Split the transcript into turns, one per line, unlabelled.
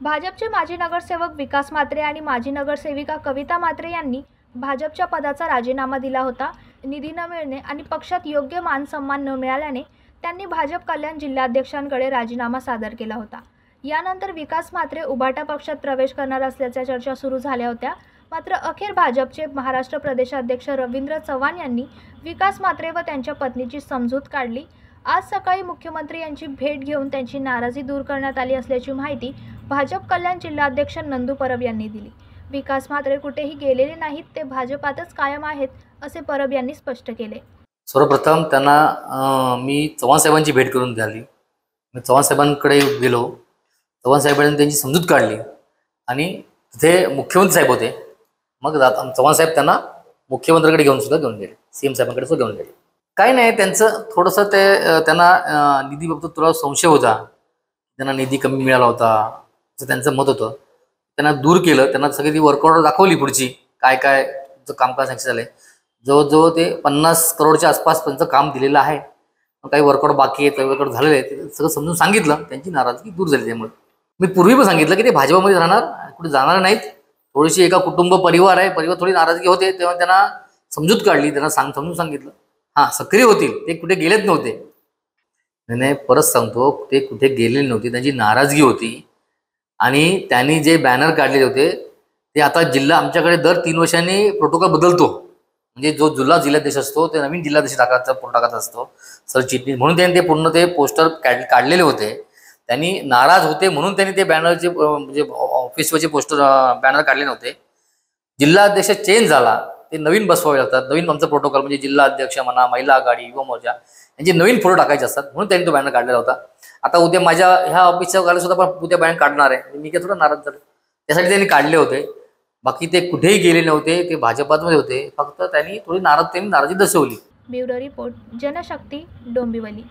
भाजपचे माजी नगरसेवक विकास म्हात्रे आणि माजी नगरसेविका कविता म्हात्रे यांनी भाजपच्या पदाचा राजीनामा दिला होता। निधी न मिळणे आणि पक्षात योग्य मान सन्मान न मिळाल्याने त्यांनी भाजप कल्याण जिल्हाध्यक्षांकडे राजीनामा सादर केला होता। यानंतर विकास म्हात्रे उभाटा पक्षात प्रवेश करणार असल्याच्या चर्चा सुरू झाल्या होत्या। मात्र अखेर भाजपचे महाराष्ट्र प्रदेशाध्यक्ष रवींद्र चव्हाण यांनी विकास म्हात्रे व त्यांच्या पत्नीची समजूत काढली। आज सकाळी मुख्यमंत्री यांची भेट घेऊन त्यांची नाराजी दूर करण्यात आली असल्याची माहिती भाजप कल्याण जिल्हाध्यक्ष नंदू परब यांनी दिली। विकास म्हात्रे कुठेही गेलेले नाहीत, ते भाजपातच कायम आहेत असे परब यांनी स्पष्ट केले।
सर्वप्रथम त्यांना मी चव्हाण साहेबांची भेट करून झाली। मी चव्हाण साहेबांकडे गेलो, चव्हाण साहेबांनी त्यांची समजूत काढली आणि तिथे मुख्यमंत्री साहेब होते। मग चव्हाण साहेब त्यांना मुख्यमंत्र्यांकडे घेऊन गेले, सीएम साहेबांकडे सुद्धा घेऊन गेले। काही नाही, त्यांचं थोडंसं त्यांना निधीबाबत थोडा संशय होता, त्यांना निधी कमी मिळाला होता असं त्यांचं मत होतं। त्यांना दूर केलं, त्यांना सगळी ती वर्कआउट दाखवली पुढची काय काय कामकाज सँक्शन झाले। जवळजवळ ते 50 करोडच्या आसपास त्यांचं काम दिलेलं आहे। काही वर्कआउट बाकी आहे, काही वर्कआउट झालेलं आहे, ते सगळं समजून सांगितलं, त्यांची नाराजगी दूर झाली। त्यामुळे मी पूर्वी पण सांगितलं की ते भाजपामध्ये राहणार, कुठे जाणार नाहीत। थोडीशी एका कुटुंब परिवार आहे, परिवार थोडी नाराजगी होते, तेव्हा त्यांना समजूत काढली, त्यांना समजून सांगितलं हां सक्रिय होतील, ते कुठे गेलेच नव्हते। नाही, परत सांगतो, ते कुठे गेलेले नव्हते, त्यांची नाराजगी होती। आणि त्यांनी जे बॅनर काढलेले होते ते आता आमच्याकडे दर 3 वर्षांनी प्रोटोकॉल बदलतो, म्हणजे जो जिल्हाध्यक्ष असतो ते नवीन जिल्हाध्यक्ष टाकायचा असतो, सरचिटणीस म्हणून त्यांनी ते पूर्ण ते पोस्टर काढलेले होते। त्यांनी नाराज होते म्हणून त्यांनी ते बॅनरचे म्हणजे ऑफिसवरचे पोस्टर बॅनर काढले नव्हते। जिल्हाध्यक्ष चेंज झाला, ते नवीन बसवावे लागतात, नवीन आमचा प्रोटोकॉल म्हणजे जिल्हाध्यक्ष म्हणा, महिला आघाडी, युवा मोर्चा यांचे नवीन फोटो टाकायचे असतात, म्हणून त्यांनी तो बॅनर काढलेला होता। आता उद्या माझ्या ह्या ऑफिसच्या गाडी सुद्धा पण उद्या बॅनर काढणार आहे, मी काय थोडं नाराज झालो, त्यासाठी त्यांनी काढले होते। बाकी ते कुठेही गेले नव्हते, ते भाजपामध्ये होते, फक्त त्यांनी नाराजी दर्शवली।
Bureau report, Janshakti, Dombivli.